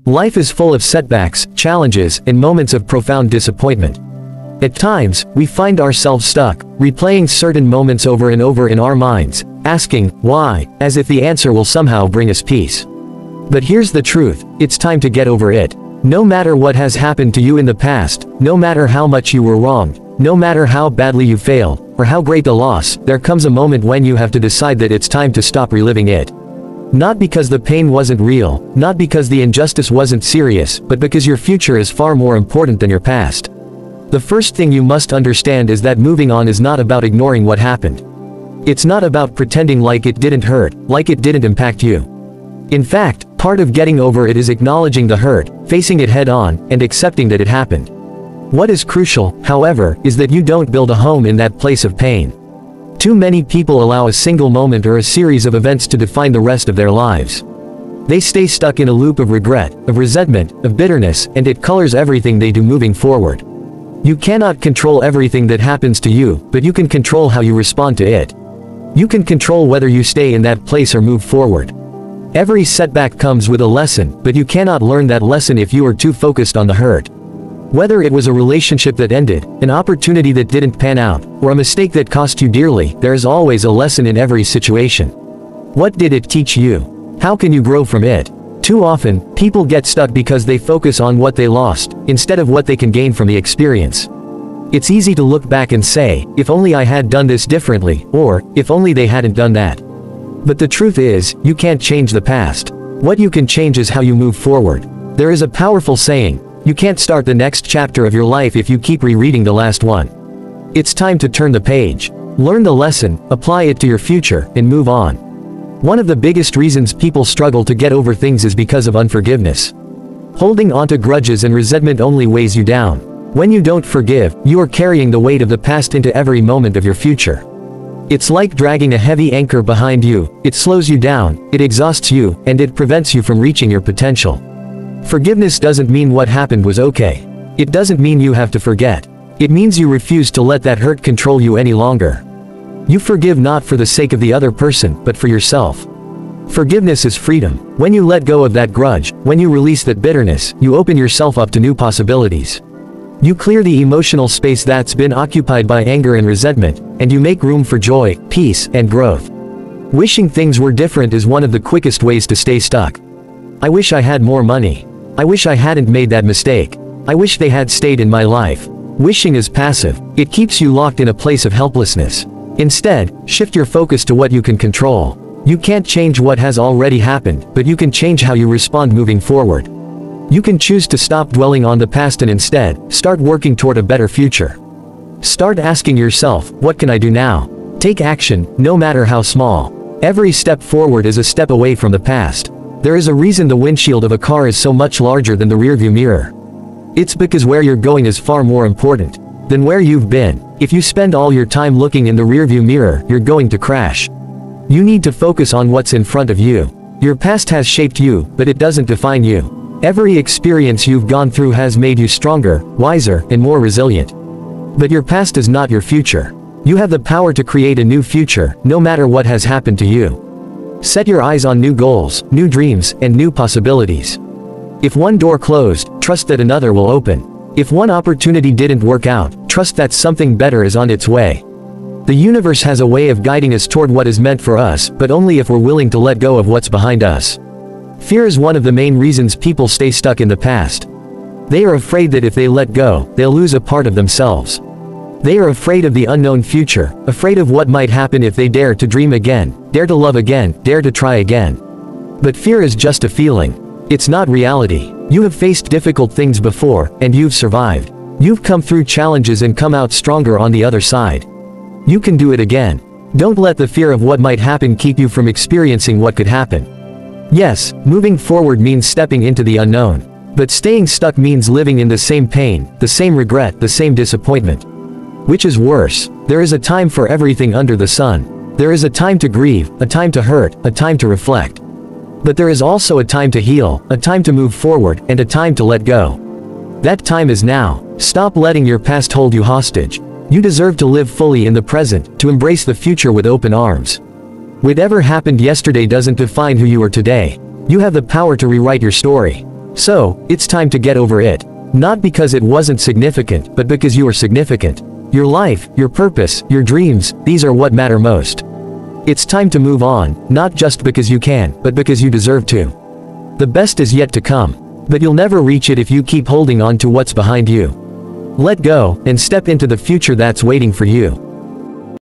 Life is full of setbacks, challenges, and moments of profound disappointment. At times, we find ourselves stuck, replaying certain moments over and over in our minds, asking, why, as if the answer will somehow bring us peace. But here's the truth, it's time to get over it. No matter what has happened to you in the past, no matter how much you were wronged, no matter how badly you failed, or how great the loss, there comes a moment when you have to decide that it's time to stop reliving it. Not because the pain wasn't real, not because the injustice wasn't serious, but because your future is far more important than your past. The first thing you must understand is that moving on is not about ignoring what happened. It's not about pretending like it didn't hurt, like it didn't impact you. In fact, part of getting over it is acknowledging the hurt, facing it head on, and accepting that it happened. What is crucial, however, is that you don't build a home in that place of pain. Too many people allow a single moment or a series of events to define the rest of their lives. They stay stuck in a loop of regret, of resentment, of bitterness, and it colors everything they do moving forward. You cannot control everything that happens to you, but you can control how you respond to it. You can control whether you stay in that place or move forward. Every setback comes with a lesson, but you cannot learn that lesson if you are too focused on the hurt. Whether it was a relationship that ended, an opportunity that didn't pan out, or a mistake that cost you dearly, there is always a lesson in every situation. What did it teach you? How can you grow from it? Too often, people get stuck because they focus on what they lost, instead of what they can gain from the experience. It's easy to look back and say, if only I had done this differently, or, if only they hadn't done that. But the truth is, you can't change the past. What you can change is how you move forward. There is a powerful saying, you can't start the next chapter of your life if you keep rereading the last one. It's time to turn the page. Learn the lesson, apply it to your future, and move on. One of the biggest reasons people struggle to get over things is because of unforgiveness. Holding onto grudges and resentment only weighs you down. When you don't forgive, you are carrying the weight of the past into every moment of your future. It's like dragging a heavy anchor behind you. It slows you down, it exhausts you, and it prevents you from reaching your potential. Forgiveness doesn't mean what happened was okay. It doesn't mean you have to forget. It means you refuse to let that hurt control you any longer. You forgive not for the sake of the other person, but for yourself. Forgiveness is freedom. When you let go of that grudge, when you release that bitterness, you open yourself up to new possibilities. You clear the emotional space that's been occupied by anger and resentment, and you make room for joy, peace, and growth. Wishing things were different is one of the quickest ways to stay stuck. I wish I had more money. I wish I hadn't made that mistake. I wish they had stayed in my life. Wishing is passive. It keeps you locked in a place of helplessness. Instead, shift your focus to what you can control. You can't change what has already happened, but you can change how you respond moving forward. You can choose to stop dwelling on the past and instead, start working toward a better future. Start asking yourself, what can I do now? Take action, no matter how small. Every step forward is a step away from the past. There is a reason the windshield of a car is so much larger than the rearview mirror. It's because where you're going is far more important than where you've been. If you spend all your time looking in the rearview mirror, you're going to crash. You need to focus on what's in front of you. Your past has shaped you, but it doesn't define you. Every experience you've gone through has made you stronger, wiser, and more resilient. But your past is not your future. You have the power to create a new future, no matter what has happened to you. Set your eyes on new goals, new dreams, and new possibilities. If one door closed, trust that another will open. If one opportunity didn't work out, trust that something better is on its way. The universe has a way of guiding us toward what is meant for us, but only if we're willing to let go of what's behind us. Fear is one of the main reasons people stay stuck in the past. They are afraid that if they let go, they'll lose a part of themselves. They are afraid of the unknown future, afraid of what might happen if they dare to dream again, dare to love again, dare to try again. But fear is just a feeling. It's not reality. You have faced difficult things before, and you've survived. You've come through challenges and come out stronger on the other side. You can do it again. Don't let the fear of what might happen keep you from experiencing what could happen. Yes, moving forward means stepping into the unknown. But staying stuck means living in the same pain, the same regret, the same disappointment. Which is worse? There is a time for everything under the sun. There is a time to grieve, a time to hurt, a time to reflect. But there is also a time to heal, a time to move forward, and a time to let go. That time is now. Stop letting your past hold you hostage. You deserve to live fully in the present, to embrace the future with open arms. Whatever happened yesterday doesn't define who you are today. You have the power to rewrite your story. So, it's time to get over it. Not because it wasn't significant, but because you are significant. Your life, your purpose, your dreams, these are what matter most. It's time to move on, not just because you can, but because you deserve to. The best is yet to come. But you'll never reach it if you keep holding on to what's behind you. Let go, and step into the future that's waiting for you.